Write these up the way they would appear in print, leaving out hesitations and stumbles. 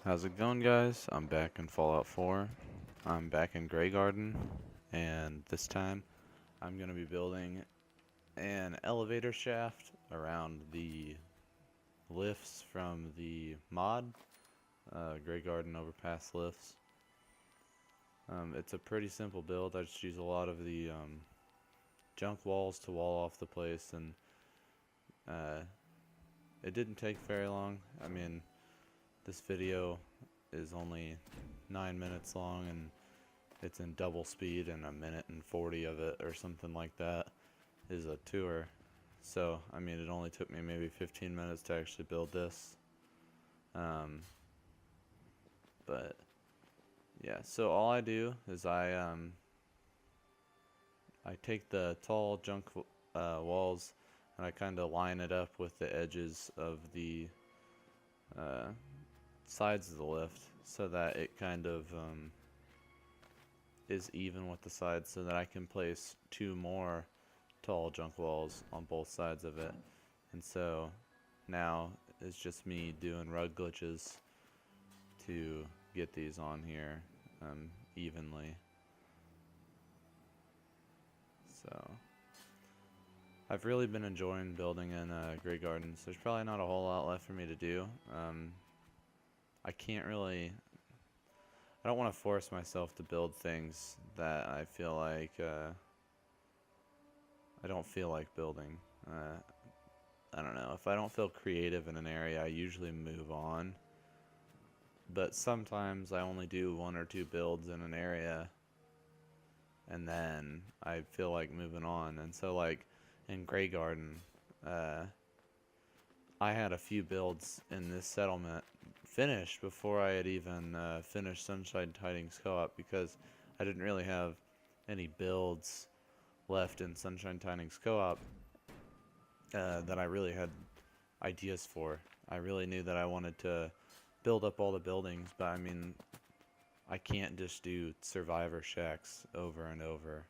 How's it going, guys? I'm back in Fallout 4. I'm back in Graygarden, and this time I'm going to be building an elevator shaft around the lifts from the mod, Graygarden Overpass lifts. It's a pretty simple build. I just use a lot of the junk walls to wall off the place, and uh, it didn't take very long. I mean, this video is only 9 minutes long, and it's in double speed, and a minute and 40 of it or something like that is a tour. So, I mean, it only took me maybe 15 minutes to actually build this. Um, but, yeah, so all I do is I take the tall junk walls and I kind of line it up with the edges of the uh, sides of the lift so that it kind of is even with the sides, so that I can place two more tall junk walls on both sides of it. And so now it's just me doing rug glitches to get these on here evenly. So I've really been enjoying building in Graygarden, so there's probably not a whole lot left for me to do. I can't really, I don't want to force myself to build things that I feel like I don't feel like building. I don't know. If I don't feel creative in an area, I usually move on. But sometimes I only do one or two builds in an area, and then I feel like moving on. And so, like in Graygarden, uh, I had a few builds in this settlement finished before I had even finished Sunshine Tidings Co-op, because I didn't really have any builds left in Sunshine Tidings Co-op that I really had ideas for. I really knew that I wanted to build up all the buildings, but I mean, I can't just do survivor shacks over and over.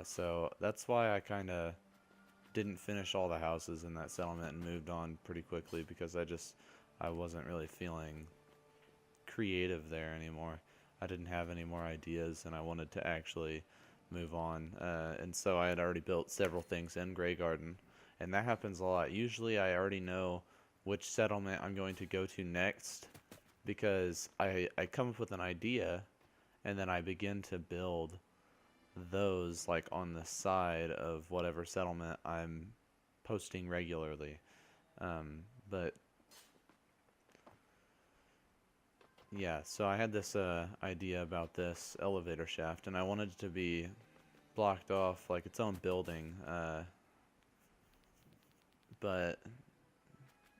So that's why I kind of didn't finish all the houses in that settlement and moved on pretty quickly, because I wasn't really feeling creative there anymore. I didn't have any more ideas, and I wanted to actually move on. And so I had already built several things in Graygarden, and that happens a lot. Usually I already know which settlement I'm going to go to next, because I come up with an idea, and then I begin to build those like on the side of whatever settlement I'm posting regularly. But yeah, so I had this idea about this elevator shaft, and I wanted it to be blocked off like its own building. But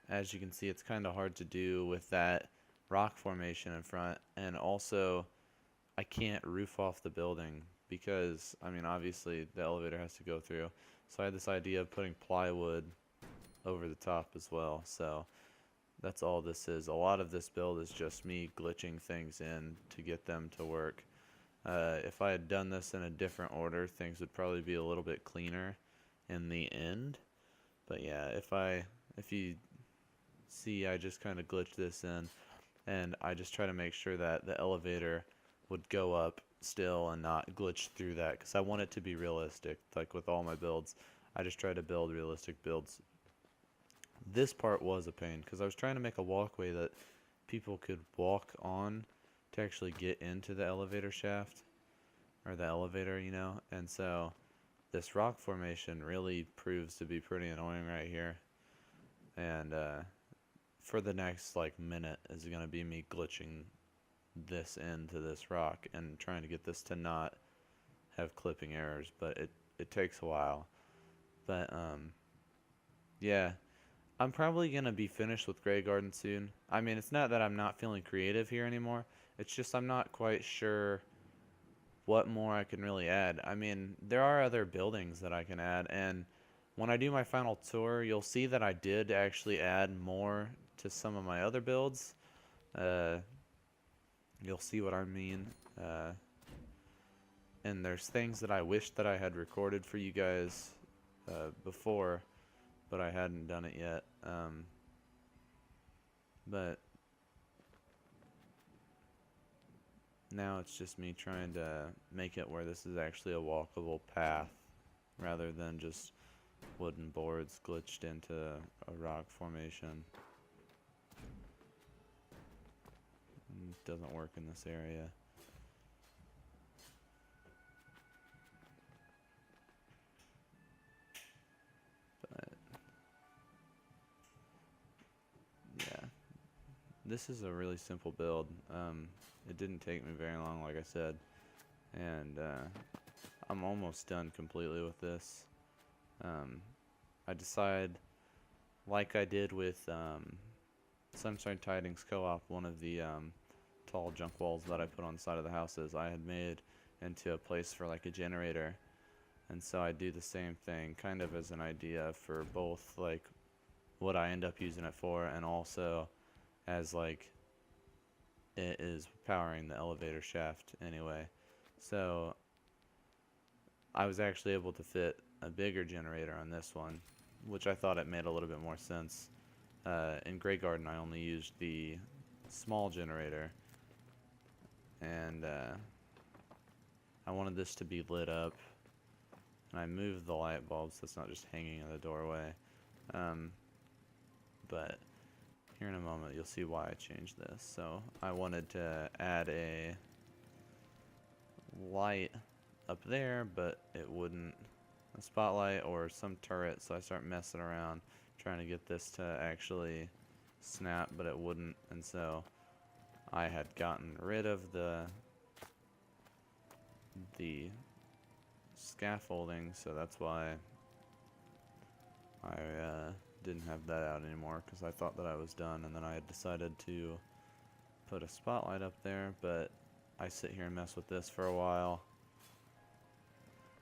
as you can see, it's kind of hard to do with that rock formation in front, and also I can't roof off the building because, I mean, obviously the elevator has to go through. So I had this idea of putting plywood over the top as well. So that's all this is. A lot of this build is just me glitching things in to get them to work. If I had done this in a different order, things would probably be a little bit cleaner in the end. But yeah, if you see, I just kind of glitch this in, and I just try to make sure that the elevator would go up still and not glitch through that, because I want it to be realistic. Like with all my builds, I just try to build realistic builds. This part was a pain because I was trying to make a walkway that people could walk on to actually get into the elevator shaft, or the elevator, you know. And so this rock formation really proves to be pretty annoying right here. And for the next like minute is going to be me glitching this into this rock and trying to get this to not have clipping errors, but it takes a while. But yeah, I'm probably gonna be finished with Graygarden soon. I mean, it's not that I'm not feeling creative here anymore. It's just I'm not quite sure what more I can really add. I mean, there are other buildings that I can add, and when I do my final tour, you'll see that I did actually add more to some of my other builds. Uh, you'll see what I mean. And there's things that I wish that I had recorded for you guys before, but I hadn't done it yet. But now it's just me trying to make it where this is actually a walkable path rather than just wooden boards glitched into a rock formation. It doesn't work in this area. But yeah, this is a really simple build. It didn't take me very long, like I said, and I'm almost done completely with this. I decide, like I did with Sunshine Tidings Co-op, one of the tall junk walls that I put on the side of the houses, I had made into a place for like a generator. And so I do the same thing, kind of as an idea for both like what I end up using it for, and also as like it is powering the elevator shaft anyway. So I was actually able to fit a bigger generator on this one, which I thought it made a little bit more sense. In Graygarden I only used the small generator, and I wanted this to be lit up, and I moved the light bulb so it's not just hanging in the doorway. But here in a moment you'll see why I changed this. So I wanted to add a light up there, but it wouldn't, a spotlight or some turret, so I start messing around trying to get this to actually snap, but it wouldn't. And so I had gotten rid of the scaffolding, so that's why I didn't have that out anymore, because I thought that I was done. And then I had decided to put a spotlight up there, but I sit here and mess with this for a while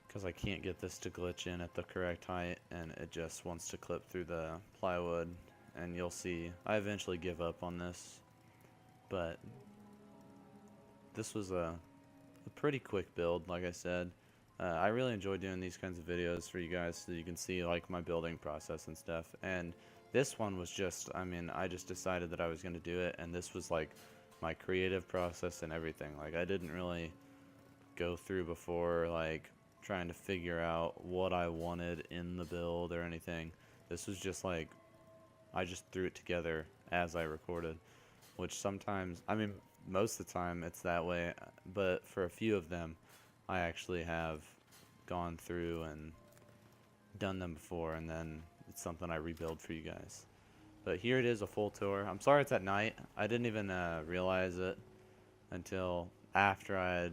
because I can't get this to glitch in at the correct height, and it just wants to clip through the plywood. And you'll see I eventually give up on this, but this was a pretty quick build, like I said. I really enjoy doing these kinds of videos for you guys so you can see like my building process and stuff. And this one was just, I mean, I just decided that I was going to do it, and this was like my creative process and everything. Like I didn't really go through before like trying to figure out what I wanted in the build or anything. This was just like I just threw it together as I recorded, which sometimes, I mean, most of the time it's that way, but for a few of them I actually have gone through and done them before, and then it's something I rebuild for you guys. But here it is, a full tour. I'm sorry it's at night. I didn't even realize it until after I had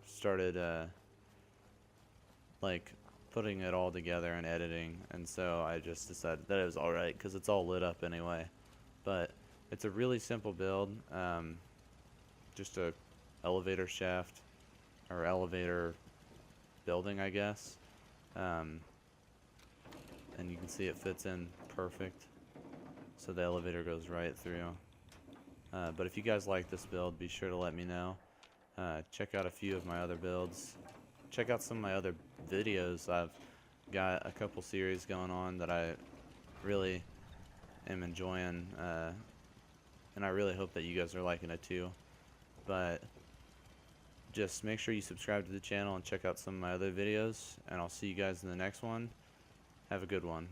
started like putting it all together and editing, and so I just decided that it was alright because it's all lit up anyway. But it's a really simple build, just a elevator shaft or elevator building, I guess, and you can see it fits in perfect, so the elevator goes right through. But if you guys like this build, be sure to let me know. Check out a few of my other builds. Check out some of my other videos. I've got a couple series going on that I really am enjoying, and I really hope that you guys are liking it too. But just make sure you subscribe to the channel and check out some of my other videos, and I'll see you guys in the next one. Have a good one.